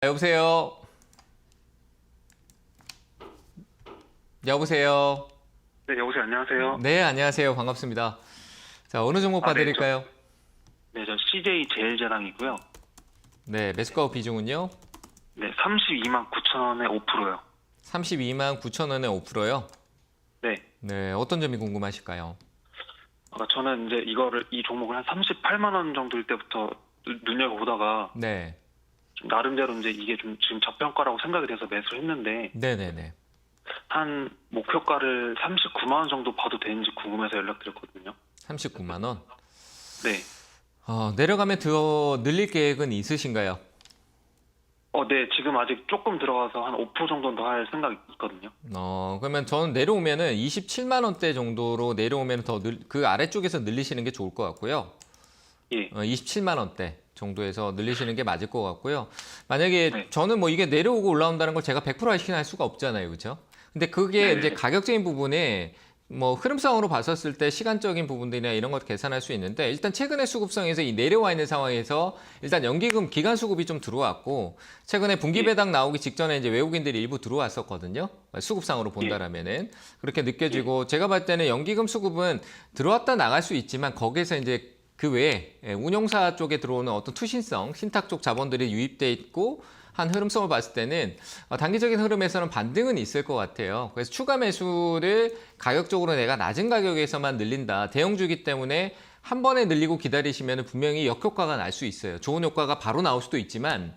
여보세요? 여보세요? 네, 여보세요. 안녕하세요. 네, 안녕하세요. 반갑습니다. 자, 어느 종목 네, 봐드릴까요? 저 CJ 제일제당이고요. 네, 매수가 비중은요? 네, 32만 9천 원에 5%요. 32만 9천 원에 5%요? 네, 네, 어떤 점이 궁금하실까요? 저는 이제 이 종목을 한 38만 원 정도일 때부터 눈여겨보다가 네, 나름대로 이제 이게 좀 지금 저평가라고 생각이 돼서 매수를 했는데 네네네. 한 목표가를 39만 원 정도 봐도 되는지 궁금해서 연락드렸거든요. 39만 원? 네. 내려가면 더 늘릴 계획은 있으신가요? 네, 지금 아직 조금 들어가서 한 5% 정도는 더 할 생각이 있거든요. 그러면 저는 내려오면은 27만 원대 정도로 내려오면 그 아래쪽에서 늘리시는 게 좋을 것 같고요. 예. 27만 원대 정도에서 늘리시는 게 맞을 것 같고요. 만약에 네. 저는 뭐 이게 내려오고 올라온다는 걸 제가 100% 확신할 수가 없잖아요. 그렇죠? 근데 그게 네. 이제 가격적인 부분에 뭐 흐름상으로 봤었을 때 시간적인 부분들이나 이런 것 계산할 수 있는데 일단 최근에 수급성에서 이 내려와 있는 상황에서 일단 연기금 기간 수급이 좀 들어왔고 최근에 분기 배당 나오기 직전에 이제 외국인들이 일부 들어왔었거든요. 수급상으로 본다라면은 그렇게 느껴지고 제가 봤을 때는 연기금 수급은 들어왔다 나갈 수 있지만 거기에서 이제 그 외에 운용사 쪽에 들어오는 어떤 투신성, 신탁 쪽 자본들이 유입돼 있고 한 흐름성을 봤을 때는 단기적인 흐름에서는 반등은 있을 것 같아요. 그래서 추가 매수를 가격적으로 내가 낮은 가격에서만 늘린다. 대형주기 때문에 한 번에 늘리고 기다리시면 분명히 역효과가 날 수 있어요. 좋은 효과가 바로 나올 수도 있지만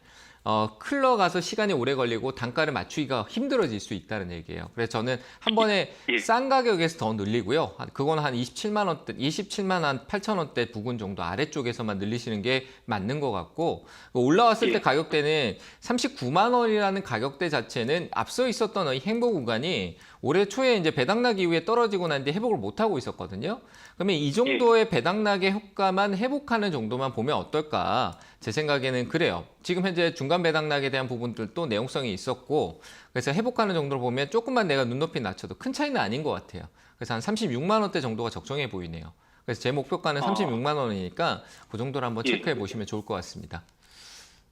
흘러가서 시간이 오래 걸리고 단가를 맞추기가 힘들어질 수 있다는 얘기예요. 그래서 저는 한 번에 싼 가격에서 더 늘리고요. 그건 한 27만 원대, 27만 한 8천 원대 부근 정도 아래쪽에서만 늘리시는 게 맞는 것 같고 올라왔을 때 가격대는 39만 원이라는 가격대 자체는 앞서 있었던 이 행보 구간이 올해 초에 이제 배당락 이후에 떨어지고 난 뒤에 회복을 못 하고 있었거든요. 그러면 이 정도의 배당락의 효과만 회복하는 정도만 보면 어떨까? 제 생각에는 그래요. 지금 현재 중간 배당락에 대한 부분들도 내용성이 있었고 그래서 회복하는 정도로 보면 조금만 내가 눈높이 낮춰도 큰 차이는 아닌 것 같아요. 그래서 한 36만 원대 정도가 적정해 보이네요. 그래서 제 목표가는 36만 원이니까 그 정도를 한번 체크해 보시면 좋을 것 같습니다.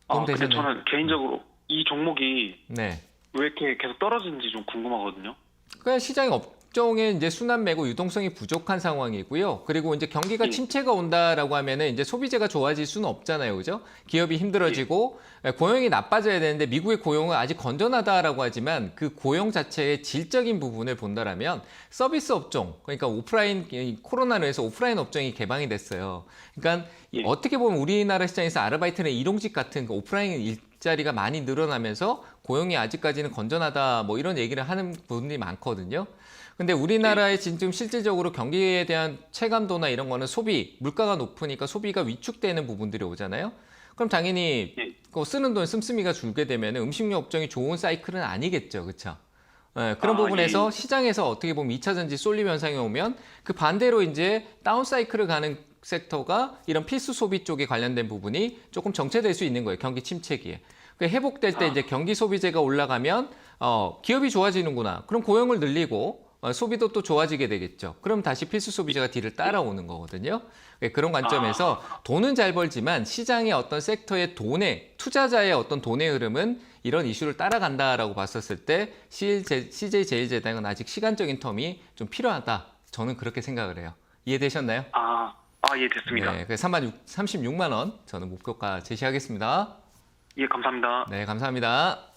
근데 저는 개인적으로 이 종목이 네. 왜 이렇게 계속 떨어지는지 좀 궁금하거든요. 그냥 시장이 업종에 이제 순환 매고 유동성이 부족한 상황이고요. 그리고 이제 경기가 침체가 온다라고 하면은 이제 소비재가 좋아질 수는 없잖아요, 그죠? 기업이 힘들어지고 고용이 나빠져야 되는데 미국의 고용은 아직 건전하다라고 하지만 그 고용 자체의 질적인 부분을 본다라면 서비스 업종, 그러니까 오프라인 코로나로 해서 오프라인 업종이 개방이 됐어요. 그러니까 어떻게 보면 우리나라 시장에서 아르바이트나 일용직 같은 그 오프라인 일자리가 많이 늘어나면서 고용이 아직까지는 건전하다 뭐 이런 얘기를 하는 분들이 많거든요. 근데 우리나라의 지금 실질적으로 경기에 대한 체감도나 이런 거는 소비, 물가가 높으니까 소비가 위축되는 부분들이 오잖아요. 그럼 당연히 쓰는 돈 씀씀이가 줄게 되면 음식료 업종이 좋은 사이클은 아니겠죠. 그렇죠? 그런 부분에서 시장에서 어떻게 보면 2차 전지 쏠림 현상이 오면 그 반대로 이제 다운 사이클을 가는 섹터가 이런 필수 소비 쪽에 관련된 부분이 조금 정체될 수 있는 거예요. 경기 침체기에. 회복될 때 이제 경기 소비재가 올라가면 기업이 좋아지는구나. 그럼 고용을 늘리고 소비도 또 좋아지게 되겠죠. 그럼 다시 필수 소비재가 뒤를 따라오는 거거든요. 그런 관점에서 돈은 잘 벌지만 시장의 어떤 섹터의 투자자의 어떤 돈의 흐름은 이런 이슈를 따라간다라고 봤었을 때 CJ 제일제당은 아직 시간적인 텀이 좀 필요하다. 저는 그렇게 생각을 해요. 이해되셨나요? 예, 됐습니다. 네, 36만 원 저는 목표가 제시하겠습니다. 예, 감사합니다. 네, 감사합니다.